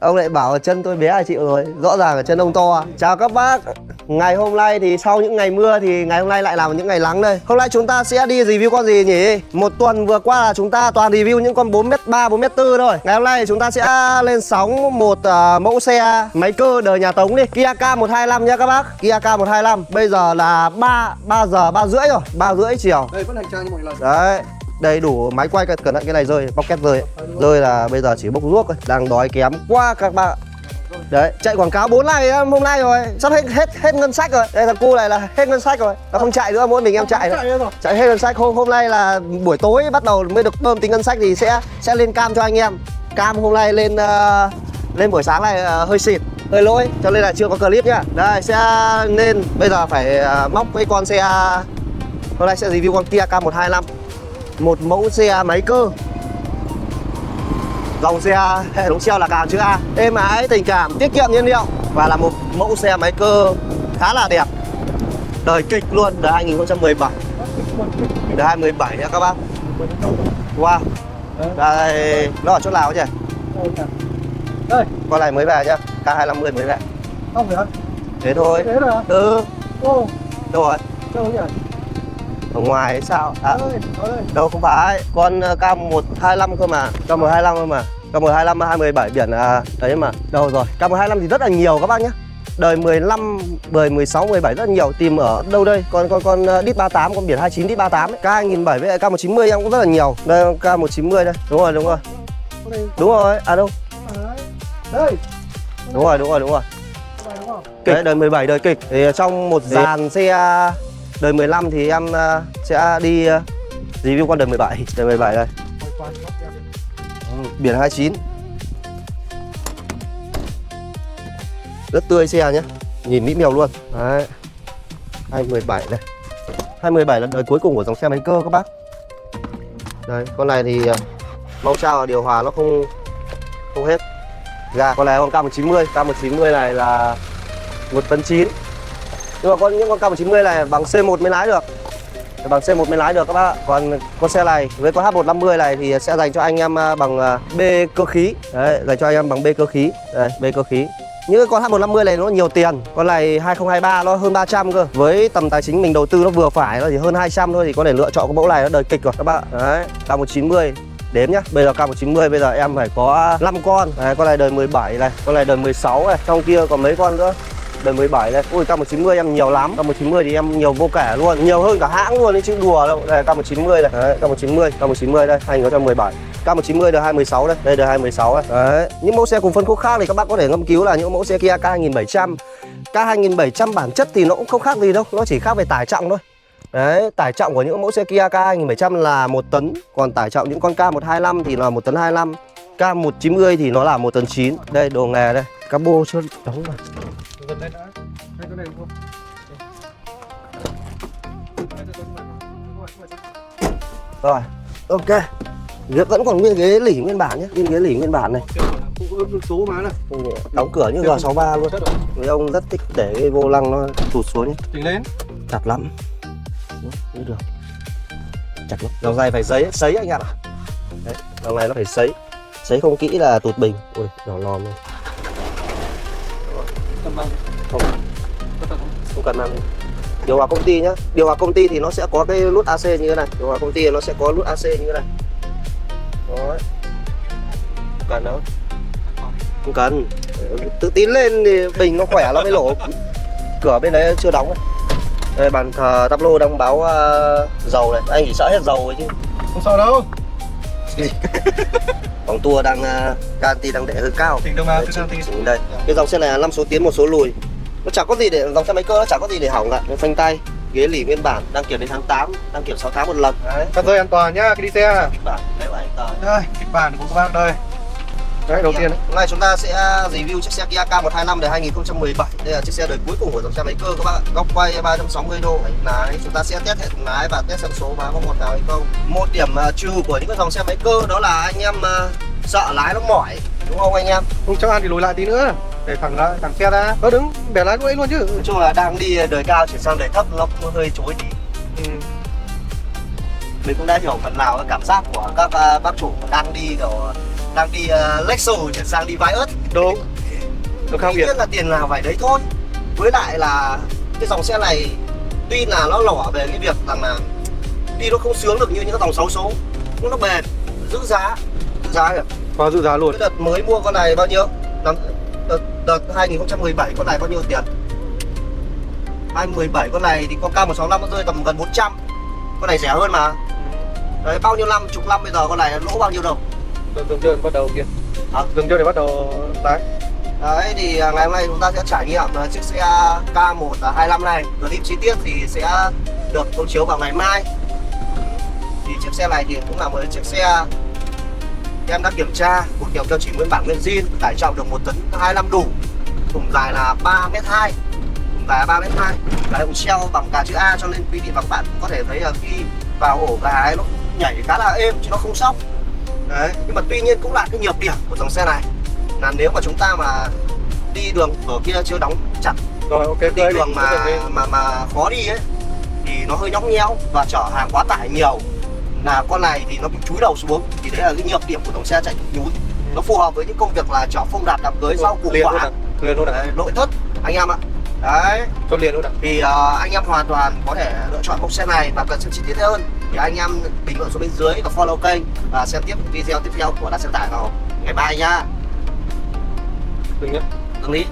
Ông lại bảo là chân tôi bé là chịu rồi. Rõ ràng là chân ông to. Chào các bác. Ngày hôm nay thì sau những ngày mưa thì ngày hôm nay lại là những ngày nắng đây. Hôm nay chúng ta sẽ đi review con gì nhỉ? Một tuần vừa qua là chúng ta toàn review những con 4m3, 4m4 thôi. Ngày hôm nay thì chúng ta sẽ lên sóng một mẫu xe máy cơ đời nhà Tống đi. Kia K125 nha các bác. Kia K125. Bây giờ là 3 giờ 3 rưỡi rồi. 3 rưỡi chiều. Đây vẫn hành trang như mọi lần. Đấy. Đầy đủ máy quay, cẩn thận cái này rơi, pocket rơi. Rơi là bây giờ chỉ bốc ruốc thôi. Đang đói kém quá các bạn. Đấy, chạy quảng cáo 4 like hôm nay rồi, sắp hết ngân sách rồi. Đây thằng cu này là hết ngân sách rồi. Nó không chạy nữa, mỗi mình em chạy nữa. Chạy hết ngân sách. Hôm nay là buổi tối bắt đầu mới được bơm tính ngân sách thì sẽ lên cam cho anh em. Cam hôm nay lên buổi sáng này hơi xịt, hơi lỗi cho nên là chưa có clip nhá. Đây sẽ nên bây giờ phải móc cái con xe. Hôm nay sẽ review con Kia K125. Một mẫu xe máy cơ. Dòng xe hệ thống treo là càng chữ A, êm ái, tình cảm, tiết kiệm nhiên liệu. Và là một mẫu xe máy cơ khá là đẹp. Đời kịch luôn, đời 2017. Đời 2017 nha các bác. Wow. Đây, nó ở chỗ nào nhỉ? Đây. Con này mới về nhá, K250 mới về. Không phải. Thế thôi. Thế rồi. Ừ. Ô. Đâu rồi? Đâu nhỉ? Ở ngoài hay sao? À, Ơi. đâu không phải, con K125 cơ mà. K125 cơ mà. K125 217 biển đấy mà. Đâu rồi? K125 thì rất là nhiều các bác nhé. Đời 15, đời 16, 17 rất là nhiều. Tìm ở đâu đây? Con DIT 38, con biển 29 DIT 38 ấy. K2007 với K190 em cũng rất là nhiều. Đây K190 đây. Đúng rồi, đúng rồi. Đúng rồi. À đâu? Đây. Đúng rồi. Đấy, đời 17 đời kịch. Thì trong một dàn xe đời 15 thì em sẽ đi review con đời 17. Đời 17 đây. Biển 29. Rất tươi xe nhé. Nhìn mỹ miều luôn. Đấy. 217 đây. 217 là đời cuối cùng của dòng xe máy cơ các bác. Đây, con này thì mẫu trao điều hòa nó không hết. Con này con K190, K190 này là 1,9 tấn. Nhưng mà những con K190 này bằng C1 mới lái được. Bằng C1 mới lái được các bác ạ. Còn con xe này với con H150 này thì sẽ dành cho anh em bằng B cơ khí. Đấy, dành cho anh em bằng B cơ khí. Đây, B cơ khí. Những con H150 này nó nhiều tiền. Con này 2023 nó hơn 300 cơ. Với tầm tài chính mình đầu tư nó vừa phải, nó chỉ hơn 200 thôi thì có thể lựa chọn cái mẫu này, nó đời kịch rồi các bác. Đấy, K190 đếm nhá. Bây giờ K190 bây giờ em phải có 5 con. Đấy, con này đời 17 này, con này đời 16 này, trong kia còn mấy con nữa. Đời 17 này. Ui, K190 em nhiều lắm. K190 thì em nhiều vô kể luôn. Nhiều hơn cả hãng luôn đấy chứ đùa đâu. Đây K190 này. Đấy, K190 đây, 2017. K190 đời 2016 đây. Đây đời 2016 đây. Đấy. Những mẫu xe cùng phân khúc khác thì các bác có thể ngâm cứu là những mẫu xe Kia K2700. K2700 bản chất thì nó cũng không khác gì đâu. Nó chỉ khác về tải trọng thôi. Đấy, tải trọng của những mẫu xe Kia K2700 là 1 tấn. Còn tải trọng những con K125 thì là 1,25 tấn. K190 thì nó là 1,9 tấn. Đây, đồ nghề đây. Cabo chưa đóng vào. Gần đây đã. Đây con này luôn. Rồi, ok. Vẫn còn nguyên ghế lỉ nguyên bản nhé. Nguyên ghế lỉ nguyên bản này. Số má này. Đóng cửa như G63 luôn. Mấy ông rất thích để cái vô lăng nó tụt xuống nhé. Chỉnh lên. Chặt lắm. Đấy, được. Chặt lắm. Dòng này phải sấy anh ạ. Đấy, dòng này nó phải sấy. Sấy không kỹ là tụt bình. Ui, nhỏ lòm này. Không cần mang. Điều hòa công ty nhá. Điều hòa công ty thì nó sẽ có cái nút AC như thế này. Điều hòa công ty thì nó sẽ có nút AC như thế này. Đấy. Không cần đâu. Không cần. Tự tín lên thì bình nó khỏe nó mới nổ. Cửa bên đấy chưa đóng. Đây bàn thờ tablo đang báo dầu này. Anh chỉ sợ hết dầu thôi chứ. Không sao đâu. Vòng tua đang canxi đang để hơi cao. Chỉnh đâu mà chỉnh đây. Cái dòng xe này là 5 số tiến 1 số lùi. Nó chẳng có gì để dòng xe máy cơ nó chẳng có gì để hỏng cả. Phanh tay, ghế lỉ nguyên bản, đăng kiểm đến tháng 8, đăng kiểm 6 tháng một lần. Đấy. Cắt dây an toàn nhá, cái đi xe. Kịch bản đây anh tờ. Đây, kịch bản của các bác đây. Đấy, đầu tiên. Hôm nay chúng ta sẽ review chiếc xe Kia K125 đời 2017. Đây là chiếc xe đời cuối cùng của dòng xe máy cơ các bạn. Góc quay 360 độ. Lái chúng ta sẽ test hệ thống lái và test xem số má có một nào hay không. Một điểm trừ của những cái dòng xe máy cơ đó là anh em sợ lái nó mỏi, đúng không anh em? Không cho ăn thì lùi lại tí nữa. Để thẳng xe ra. Đứng bẻ lái lúc ấy luôn chứ. Nói chung là đang đi đời cao chuyển sang đời thấp nó cũng hơi chối tí. Mình cũng đã hiểu phần nào cái cảm giác của các bác chủ đang đi kiểu đang đi Lexus chuyển sang đi Vios. Đúng. Nó khác Tuy biệt. nhiên là tiền nào phải đấy thôi. Với lại là cái dòng xe này tuy là nó lỏ về cái việc rằng là đi nó không sướng được như những cái dòng 6 số, nhưng nó bền, giữ giá kìa. Quá dự giá luôn. Cái đợt mới mua con này bao nhiêu? Đợt 2017 con này bao nhiêu tiền? 2017 con này thì con K165 nó rơi tầm gần 400. Con này rẻ hơn mà. Đấy, bao nhiêu năm, chục năm bây giờ con này lỗ bao nhiêu đâu? Dừng chơi bắt đầu kia. Hả? Dừng chơi để bắt đầu tái. Đấy thì ngày hôm nay chúng ta sẽ trải nghiệm chiếc xe K125 này. Clip chi tiết thì sẽ được công chiếu vào ngày mai. Thì chiếc xe này thì cũng là một chiếc xe em đã kiểm tra, của kiểu tiêu chỉ nguyên bản nguyên zin, tải trọng được 1 tấn 25 đủ, thùng dài là 3m2, thùng dài là 3m2, là hộp shell bằng cà chữ A, cho nên quý vị và các bạn có thể thấy là khi vào ổ gà ấy nó nhảy khá là êm chứ nó không sóc. Đấy, nhưng mà tuy nhiên cũng là cái nhược điểm của dòng xe này là nếu mà chúng ta mà đi đường ở kia chưa đóng chặt, Rồi ok. đi đường mà khó đi ấy thì nó hơi nhõng nhẽo và chở hàng quá tải nhiều, là con này thì nó bị chúi đầu xuống, thì đấy là cái nhược điểm của dòng xe chạy nhún. Nó phù hợp với những công việc là chở phông đạp đám cưới sau củ quả, Liền luôn đấy, nội thất anh em ạ. Đấy Cho liền luôn thì anh em hoàn toàn có thể lựa chọn mẫu xe này, và cần xem chi tiết hơn thì anh em bình luận xuống bên dưới và follow kênh và xem tiếp video tiếp theo của Đạp Xe Tải vào ngày mai nhá. Dừng nhé. Dừng đi.